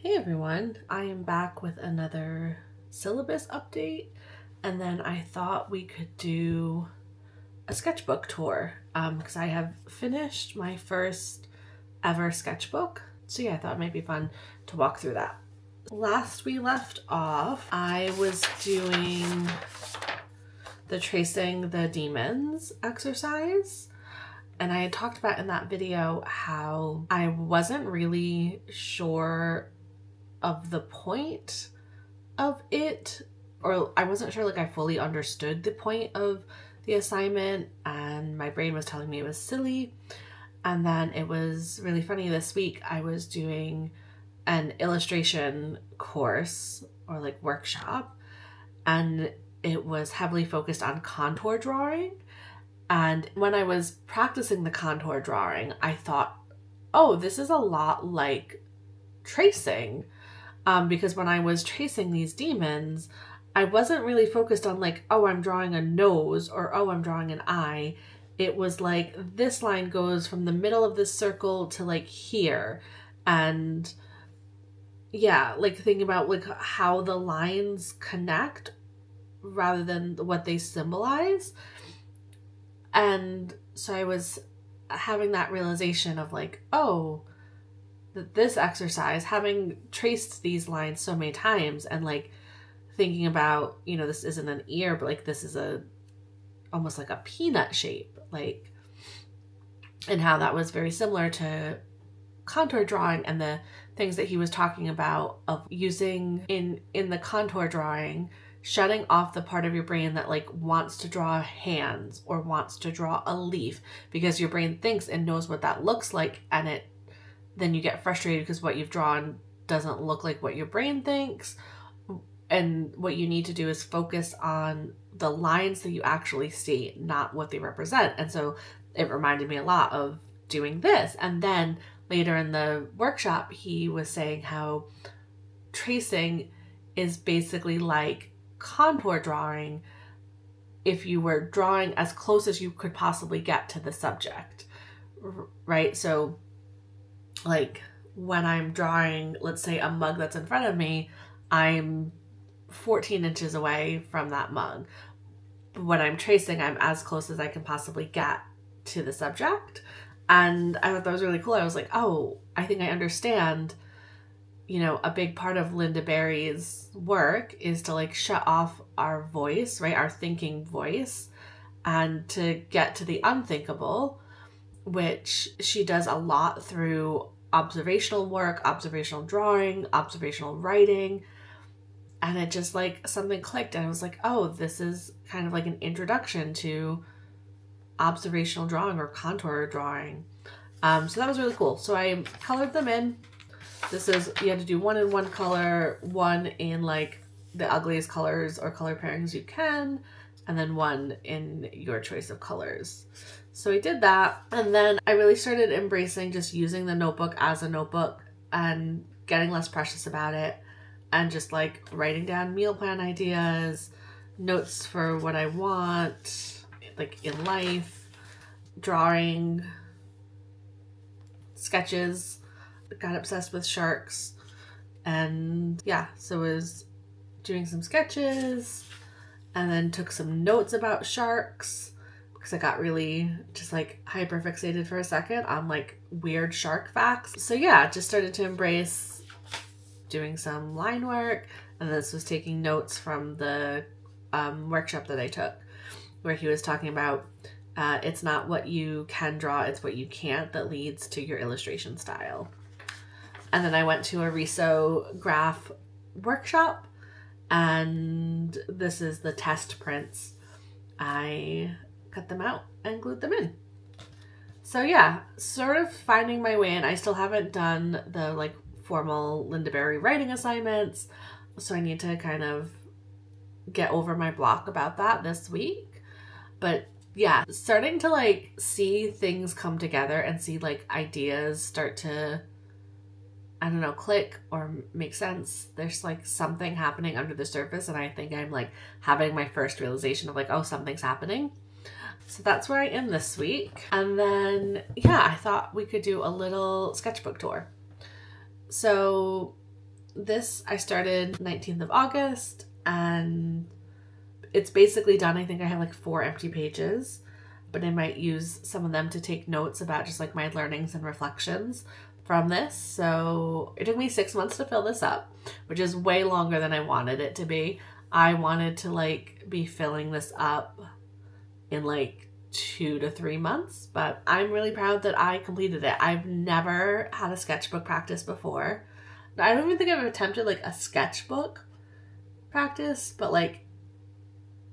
Hey everyone, I am back with another syllabus update, and then I thought we could do a sketchbook tour because I have finished my first ever sketchbook. So yeah, I thought it might be fun to walk through that. Last we left off, I was doing the tracing the demons exercise. And I had talked about in that video how I wasn't really sure of the point of it, or I wasn't sure like I fully understood the point of the assignment, and my brain was telling me it was silly. And then it was really funny, this week I was doing an illustration course or like workshop, and it was heavily focused on contour drawing. And when I was practicing the contour drawing, I thought, oh, this is a lot like tracing. Because when I was tracing these demons, I wasn't really focused on like, oh, I'm drawing a nose or oh, I'm drawing an eye. It was like this line goes from the middle of this circle to like here. And yeah, like thinking about like how the lines connect rather than what they symbolize. And so I was having that realization of like, oh, that this exercise, having traced these lines so many times and like thinking about, you know, this isn't an ear, but like this is almost like a peanut shape, like, and how that was very similar to contour drawing and the things that he was talking about of using in the contour drawing, shutting off the part of your brain that like wants to draw hands or wants to draw a leaf, because your brain thinks and knows what that looks like, and then you get frustrated because what you've drawn doesn't look like what your brain thinks. And what you need to do is focus on the lines that you actually see, not what they represent. And so it reminded me a lot of doing this. And then later in the workshop, he was saying how tracing is basically like contour drawing if you were drawing as close as you could possibly get to the subject, right? So like when I'm drawing, let's say a mug that's in front of me, I'm 14 inches away from that mug. But when I'm tracing, I'm as close as I can possibly get to the subject. And I thought that was really cool. I was like, oh, I think I understand, you know, a big part of Linda Berry's work is to like shut off our voice, right? Our thinking voice, and to get to the unthinkable, which she does a lot through observational work, observational drawing, observational writing. And it just like something clicked, and I was like, oh, this is kind of like an introduction to observational drawing or contour drawing. So that was really cool. So I colored them in. This is, you had to do one in one color, one in like the ugliest colors or color pairings you can, and then one in your choice of colors. So I did that, and then I really started embracing just using the notebook as a notebook and getting less precious about it, and just like writing down meal plan ideas, notes for what I want, like in life, drawing, sketches. Got obsessed with sharks, and yeah, so was doing some sketches and then took some notes about sharks because I got really just like hyper fixated for a second on like weird shark facts. So yeah, just started to embrace doing some line work, and this was taking notes from the workshop that I took where he was talking about it's not what you can draw, it's what you can't that leads to your illustration style. And then I went to a Riso graph workshop, and this is the test prints. I cut them out and glued them in. So yeah, sort of finding my way in. I still haven't done the like formal Linda Berry writing assignments, so I need to kind of get over my block about that this week. But yeah, starting to like see things come together and see like ideas start to, I don't know, click or make sense. There's like something happening under the surface, and I think I'm like having my first realization of like, oh, something's happening. So that's where I am this week. And then, yeah, I thought we could do a little sketchbook tour. So This I started 19th of August, and it's basically done. I think I have like 4 empty pages, but I might use some of them to take notes about just like my learnings and reflections from this. So it took me 6 months to fill this up, which is way longer than I wanted it to be. I wanted to like be filling this up in like 2 to 3 months, but I'm really proud that I completed it. I've never had a sketchbook practice before. I don't even think I've attempted like a sketchbook practice, but like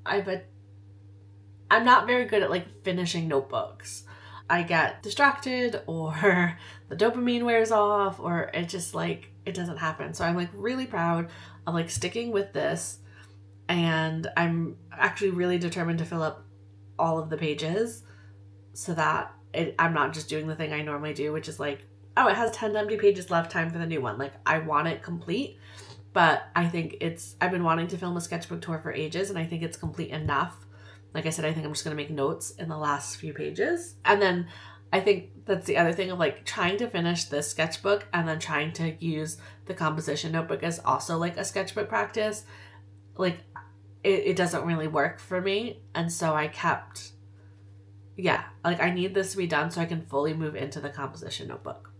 I'm not very good at like finishing notebooks. I get distracted, or the dopamine wears off, or it just like it doesn't happen. So I'm like really proud of like sticking with this, and I'm actually really determined to fill up all of the pages so that I'm not just doing the thing I normally do, which is like, oh, it has 10 empty pages left, time for the new one. Like I want it complete, but I think I've been wanting to film a sketchbook tour for ages, and I think it's complete enough. Like I said, I think I'm just going to make notes in the last few pages. And then I think that's the other thing of like trying to finish this sketchbook and then trying to use the composition notebook as also like a sketchbook practice. Like it doesn't really work for me. And so I kept, like I need this to be done so I can fully move into the composition notebook.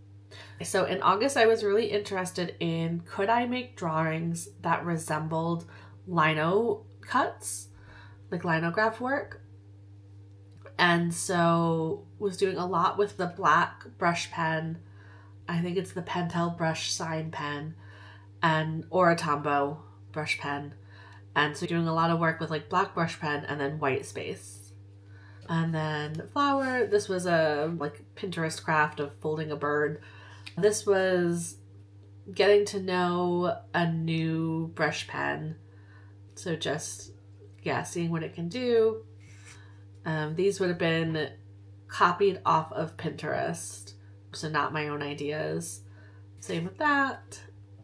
So in August, I was really interested in, could I make drawings that resembled lino cuts, like linograph work? And so was doing a lot with the black brush pen. I think it's the Pentel brush sign pen, or a Tombow brush pen. And so doing a lot of work with like black brush pen and then white space. And then flower, this was a like Pinterest craft of folding a bird. This was getting to know a new brush pen. So just, seeing what it can do. These would have been copied off of Pinterest, so not my own ideas. Same with that.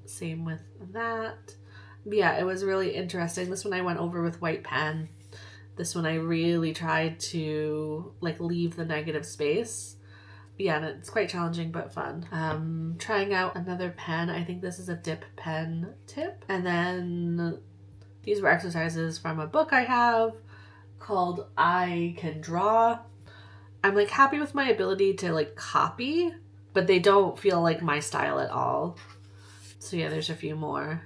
Same with that. Yeah, it was really interesting. This one I went over with white pen. This one I really tried to like leave the negative space. Yeah, and it's quite challenging but fun. Trying out another pen. I think this is a dip pen tip. And then these were exercises from a book I have called I Can Draw. I'm like happy with my ability to like copy, but they don't feel like my style at all. So yeah, there's a few more.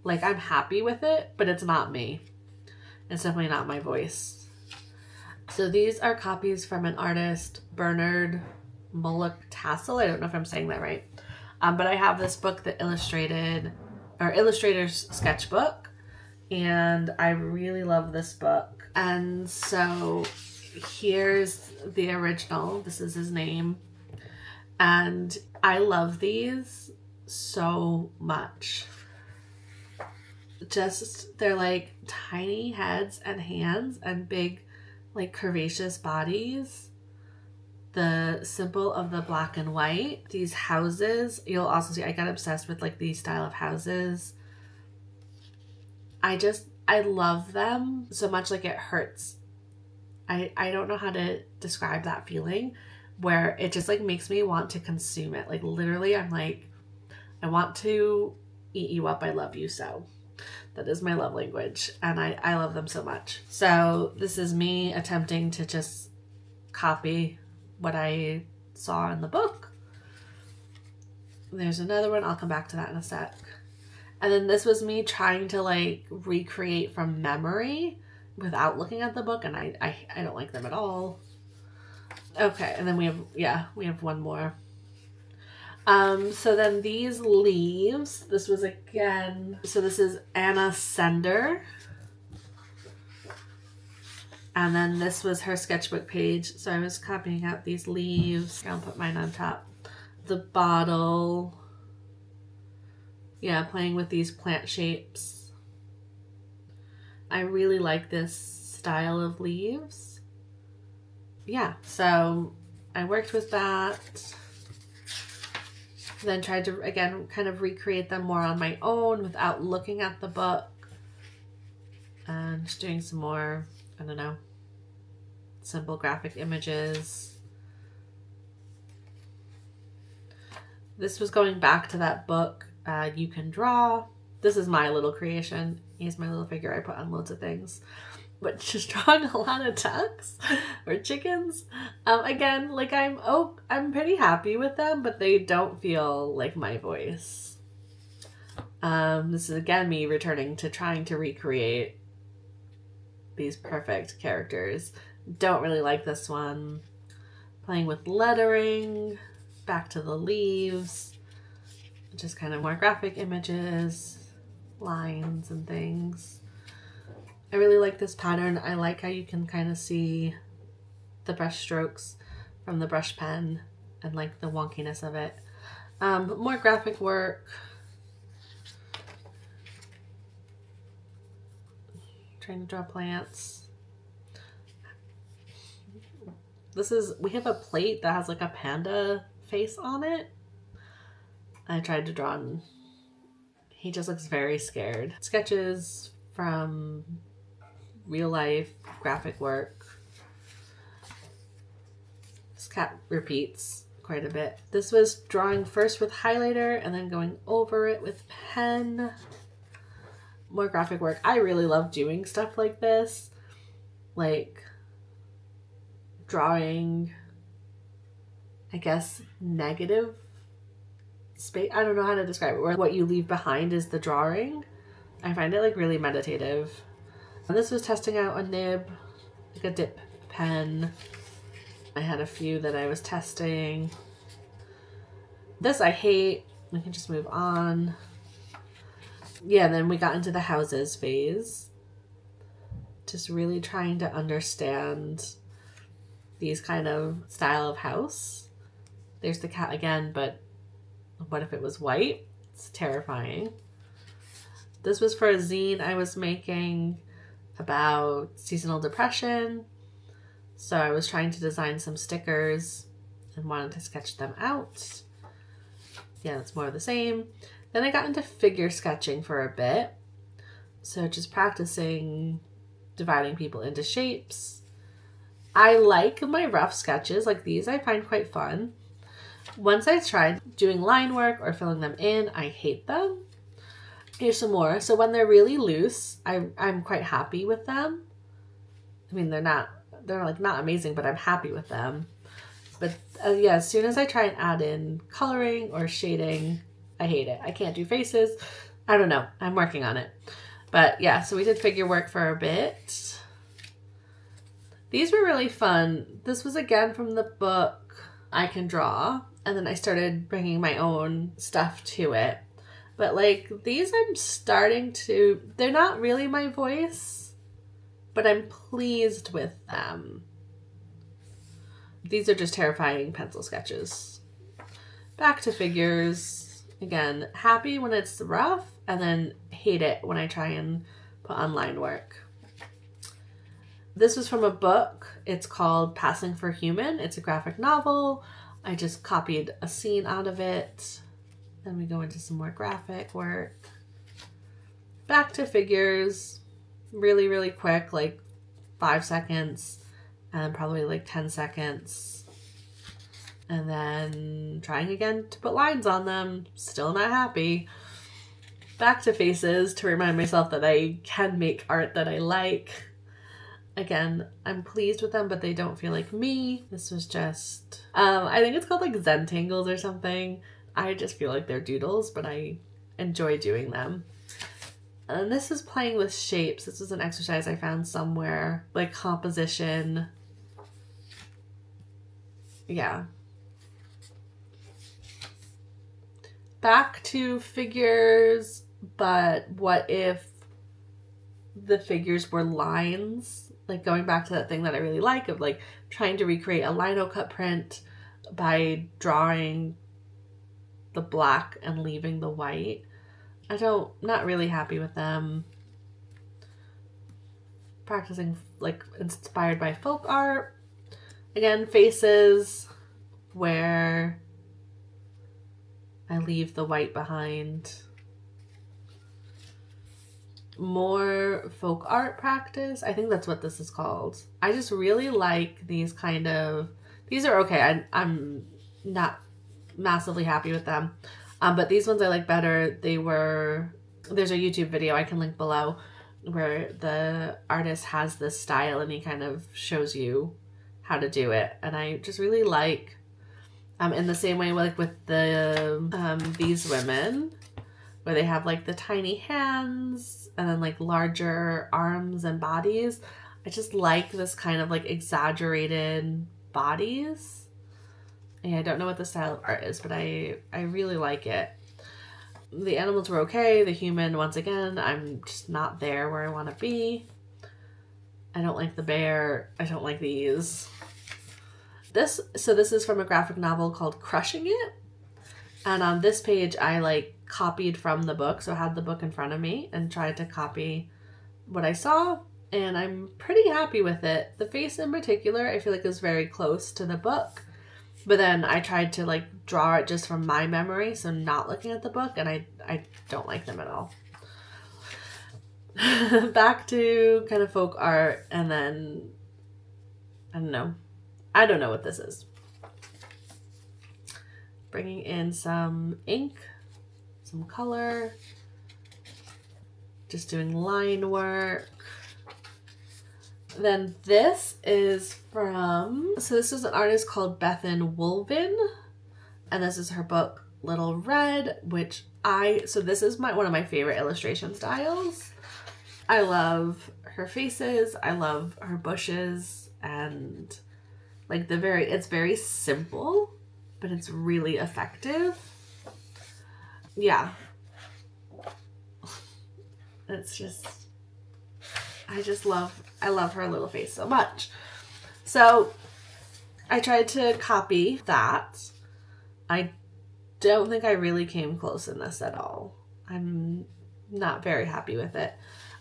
Like I'm happy with it, but it's not me. It's definitely not my voice. So these are copies from an artist, Bernard Mullock Tassel. I don't know if I'm saying that right. But I have this book, the Illustrator's Sketchbook, and I really love this book. And so here's the original. This is his name. And I love these so much. Just, they're like tiny heads and hands and big, like curvaceous bodies. The symbol of the black and white. These houses, you'll also see, I got obsessed with like these style of houses. I love them so much, like it hurts. I don't know how to describe that feeling where it just like makes me want to consume it. Like literally I'm like, I want to eat you up. I love you so. That is my love language, and I love them so much. So this is me attempting to just copy what I saw in the book. There's another one. I'll come back to that in a sec. And then this was me trying to like recreate from memory without looking at the book, and I don't like them at all. Okay, and then we have one more. So then these leaves, this was again, so this is Anna Sender. And then this was her sketchbook page. So I was copying out these leaves. I'll put mine on top. The bottle. Yeah, playing with these plant shapes. I really like this style of leaves. Yeah, so I worked with that. Then tried to, again, kind of recreate them more on my own without looking at the book. And just doing some more, I don't know, simple graphic images. This was going back to that book, You Can Draw. This is my little creation. He's my little figure I put on loads of things. But just drawing a lot of ducks or chickens. Again, like I'm pretty happy with them, but they don't feel like my voice. This is again me returning to trying to recreate these perfect characters. Don't really like this one. Playing with lettering, back to the leaves, just kind of more graphic images, lines and things. I really like this pattern. I like how you can kind of see the brush strokes from the brush pen and like the wonkiness of it. More graphic work. Trying to draw plants. We have a plate that has like a panda face on it. I tried to draw and he just looks very scared. Sketches from real life graphic work. This cat repeats quite a bit. This was drawing first with highlighter and then going over it with pen. More graphic work. I really love doing stuff like this. Like drawing, I guess, negative space. I don't know how to describe it. Where what you leave behind is the drawing. I find it like really meditative. And this was testing out a nib, like a dip pen. I had a few that I was testing. This I hate. We can just move on. Yeah, then we got into the houses phase. Just really trying to understand these kind of style of house. There's the cat again, but what if it was white? It's terrifying. This was for a zine I was making about seasonal depression. So I was trying to design some stickers and wanted to sketch them out. Yeah, that's more of the same. Then I got into figure sketching for a bit. So just practicing dividing people into shapes. I like my rough sketches like these. I find quite fun. Once I tried doing line work or filling them in, I hate them. Here's some more. So when they're really loose, I'm quite happy with them. I mean, they're like not amazing, but I'm happy with them. But yeah, as soon as I try and add in coloring or shading, I hate it. I can't do faces. I don't know. I'm working on it. But yeah, so we did figure work for a bit. These were really fun. This was again from the book I Can Draw. And then I started bringing my own stuff to it. But like these they're not really my voice, but I'm pleased with them. These are just terrifying pencil sketches. Back to figures. Again, happy when it's rough and then hate it when I try and put on line work. This was from a book. It's called Passing for Human. It's a graphic novel. I just copied a scene out of it. Then we go into some more graphic work. Back to figures. Really, really quick, like 5 seconds. And probably like 10 seconds. And then trying again to put lines on them. Still not happy. Back to faces to remind myself that I can make art that I like. Again, I'm pleased with them, but they don't feel like me. This was just, I think it's called like Zentangles or something. I just feel like they're doodles, but I enjoy doing them. And this is playing with shapes. This is an exercise I found somewhere, like composition. Yeah. Back to figures, but what if the figures were lines? Like going back to that thing that I really like of like trying to recreate a lino cut print by drawing the black and leaving the white. Not really happy with them. Practicing like inspired by folk art. Again, faces where I leave the white behind. More folk art practice. I think that's what this is called. I just really like these kind of, these are okay. I'm not massively happy with them. But these ones I like better. There's a YouTube video I can link below where the artist has this style and he kind of shows you how to do it. And I just really like, in the same way like with the these women, where they have like the tiny hands and then like larger arms and bodies. I just like this kind of like exaggerated bodies. And I don't know what the style of art is, but I really like it. The animals were okay. The human, once again, I'm just not there where I want to be. I don't like the bear. I don't like these. This is from a graphic novel called Crushing It. And on this page, I like copied from the book. So I had the book in front of me and tried to copy what I saw. And I'm pretty happy with it. The face in particular, I feel like is very close to the book. But then I tried to like draw it just from my memory, so not looking at the book, and I don't like them at all. Back to kind of folk art, and then I don't know what this is. Bringing in some ink, some color, just doing line work. Then this is this is an artist called Bethan Woolven, and this is her book Little Red, which this is one of my favorite illustration styles. I love her faces, I love her bushes, and like it's very simple, but it's really effective. Yeah. It's just, I love her little face so much. So I tried to copy that. I don't think I really came close in this at all. I'm not very happy with it.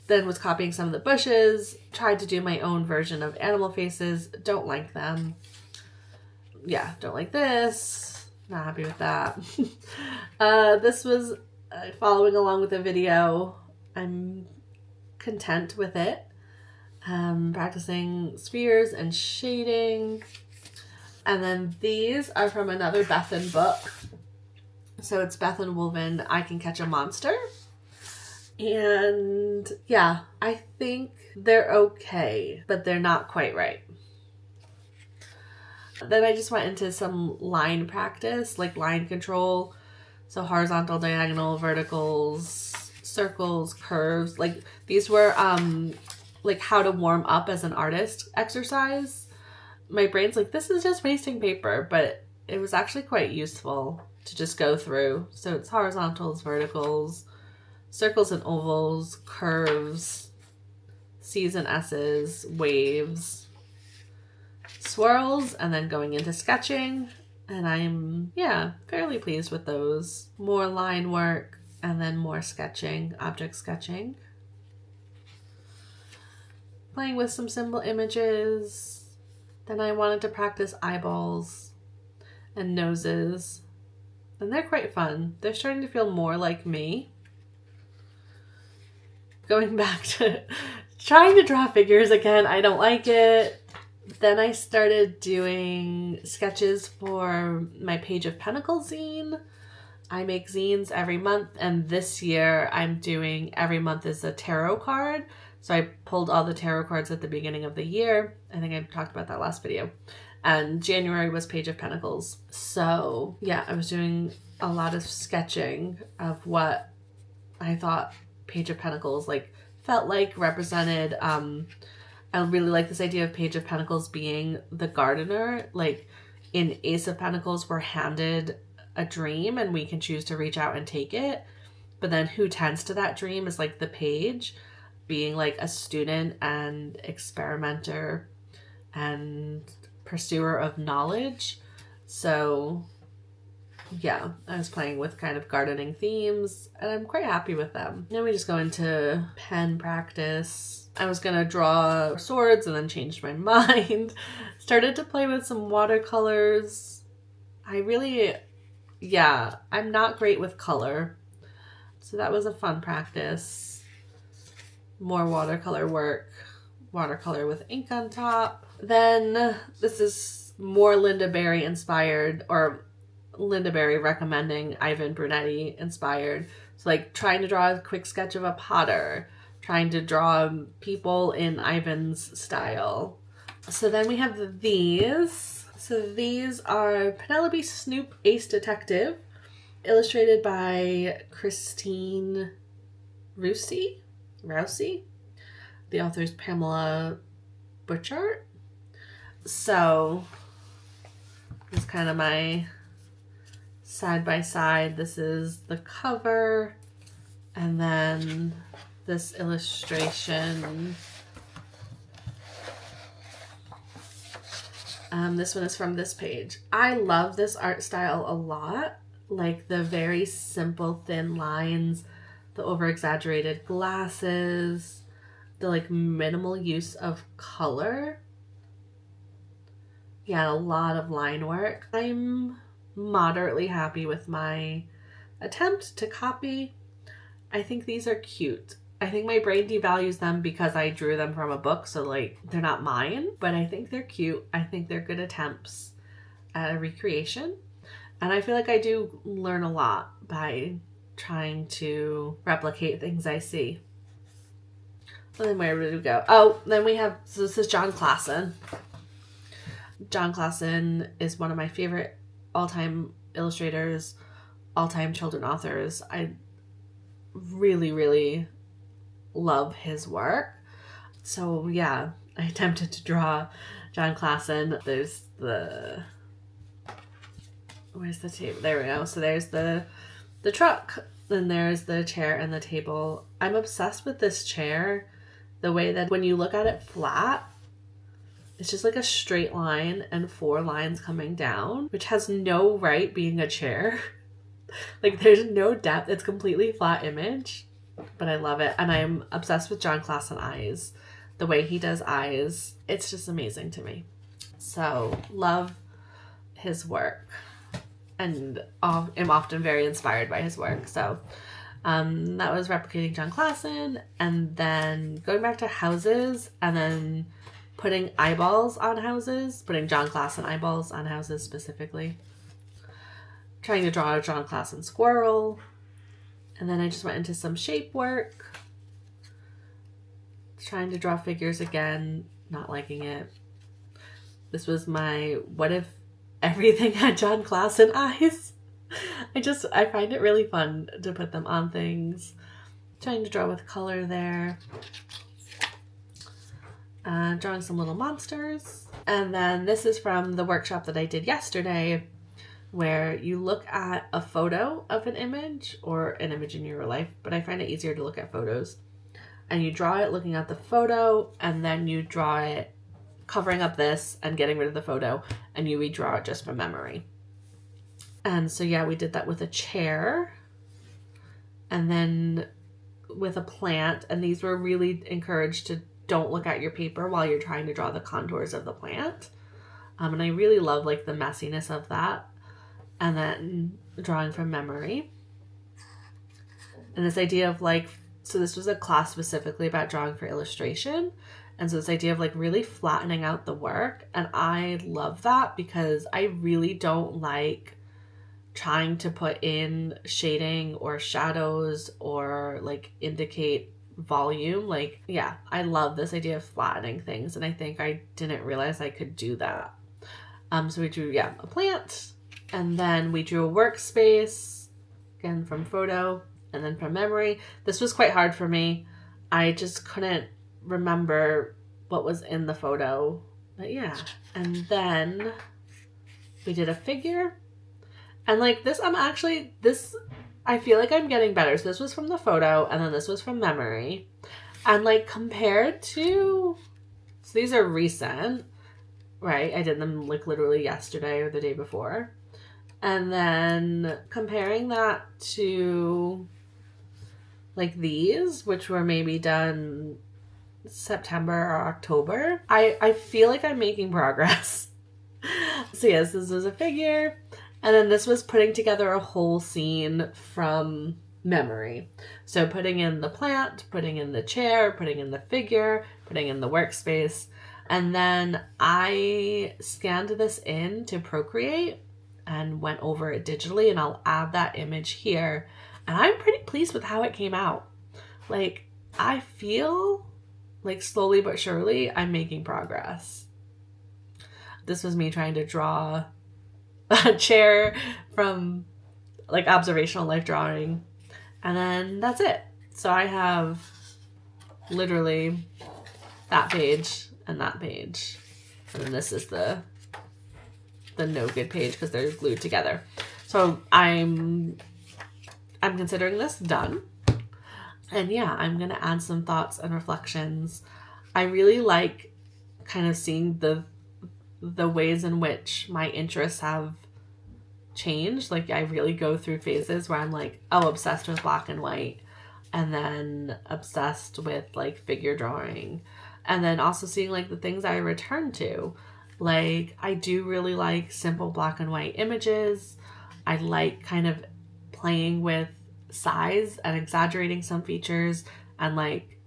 Then was copying some of the bushes, tried to do my own version of animal faces, don't like them. Yeah, don't like this, not happy with that. This was following along with the video. I'm content with it. Practicing spheres and shading. And then these are from another Bethan book. So it's Bethan Woolven, I Can Catch a Monster. And yeah, I think they're okay, but they're not quite right. Then I just went into some line practice, like line control. So horizontal, diagonal, verticals, circles, curves. Like these were like how to warm up as an artist exercise. My brain's like, this is just wasting paper, but it was actually quite useful to just go through. So it's horizontals, verticals, circles and ovals, curves, C's and S's, waves, swirls, and then going into sketching. And I'm, fairly pleased with those. More line work and then more sketching, object sketching. Playing with some symbol images. Then I wanted to practice eyeballs and noses. And they're quite fun. They're starting to feel more like me. Going back to trying to draw figures again, I don't like it. Then I started doing sketches for my Page of Pentacles zine. I make zines every month, and this year I'm doing every month is a tarot card. So I pulled all the tarot cards at the beginning of the year. I think I talked about that last video. And January was Page of Pentacles. So yeah, I was doing a lot of sketching of what I thought Page of Pentacles felt like, represented. I really like this idea of Page of Pentacles being the gardener. Like in Ace of Pentacles, we're handed a dream and we can choose to reach out and take it. But then who tends to that dream is like the page, being like a student and experimenter and pursuer of knowledge. So yeah, I was playing with kind of gardening themes and I'm quite happy with them. Then we just go into pen practice. I was gonna draw swords and then changed my mind. Started to play with some watercolors. I'm not great with color. So that was a fun practice. More watercolor work. Watercolor with ink on top. Then this is more Linda Berry inspired, or Linda Berry recommending Ivan Brunetti inspired. So like trying to draw a quick sketch of a potter, trying to draw people in Ivan's style. So then we have these. So these are Penelope Snoop Ace Detective, illustrated by Christine Rousey. The author is Pamela Butchart. So this is kind of my side by side. This is the cover, and then this illustration. This one is from this page. I love this art style a lot. Like the very simple thin lines, the over exaggerated glasses, the like minimal use of color. Yeah, a lot of line work. I'm moderately happy with my attempt to copy. I think these are cute. I think my brain devalues them because I drew them from a book, so like they're not mine, but I think they're cute. I think they're good attempts at a recreation. And I feel like I do learn a lot by trying to replicate things I see. And then where did we go? Oh, then we have, so this is John Klassen. John Klassen is one of my favorite all-time illustrators, all-time children authors. I really, really love his work. So yeah, I attempted to draw John Klassen. There's the, where's the table? There we go. So there's the truck, then there's the chair and the table. I'm obsessed with this chair. The way that when you look at it flat, it's just like a straight line and 4 lines coming down, which has no right being a chair. Like there's no depth. It's completely flat image, but I love it. And I'm obsessed with John Klassen eyes. The way he does eyes, it's just amazing to me. So love his work and am often very inspired by his work. So that was replicating John Klassen, and then going back to houses, and then putting eyeballs on houses, putting John Klassen eyeballs on houses specifically. Trying to draw a John Klassen squirrel. And then I just went into some shape work. Trying to draw figures again, not liking it. This was my what if everything had John Klassen eyes. I find it really fun to put them on things. Trying to draw with color there. Drawing some little monsters. And then this is from the workshop that I did yesterday, where you look at a photo of an image or an image in your life, but I find it easier to look at photos. And you draw it looking at the photo, and then you draw it covering up this and getting rid of the photo, and you redraw it just from memory. And so yeah, we did that with a chair, and then with a plant, and these were really encouraged to don't look at your paper while you're trying to draw the contours of the plant. And I really love like the messiness of that. And then drawing from memory. And this idea of like, so this was a class specifically about drawing for illustration. And so this idea of like really flattening out the work. And I love that because I really don't like trying to put in shading or shadows or like indicate volume. Like, yeah, I love this idea of flattening things. And I think I didn't realize I could do that. So we drew, yeah, a plant. And then we drew a workspace, again from photo, and then from memory. This was quite hard for me. I just couldn't remember what was in the photo. But yeah. And then we did a figure. And like this, I feel like I'm getting better. So this was from the photo, and then this was from memory. And like compared to, so these are recent, right? I did them like literally yesterday or the day before. And then comparing that to like these, which were maybe done September or October, I feel like I'm making progress. So yes, this was a figure. And then this was putting together a whole scene from memory. So putting in the plant, putting in the chair, putting in the figure, putting in the workspace. And then I scanned this in to Procreate. and went over it digitally, and I'll add that image here. And I'm pretty pleased with how it came out. Like, I feel like slowly but surely I'm making progress. This was me trying to draw a chair from like observational life drawing, and then that's it. So I have literally that page and that page, and then this is the no good page because they're glued together. So I'm considering this done. And yeah, I'm gonna add some thoughts and reflections. I really like kind of seeing the ways in which my interests have changed. Like, I really go through phases where I'm like, oh, obsessed with black and white, and then obsessed with like figure drawing, and then also seeing like the things I return to. Like, I do really like simple black and white images. I like kind of playing with size and exaggerating some features and like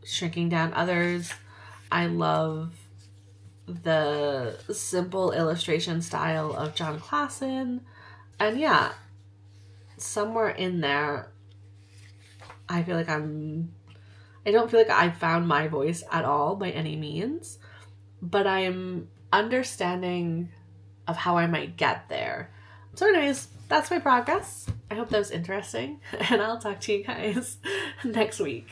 shrinking down others. I love the simple illustration style of John Klassen. And yeah, somewhere in there, I feel like I don't feel like I've found my voice at all by any means, but I'm understanding of how I might get there. So anyways, that's my progress. I hope that was interesting, and I'll talk to you guys next week.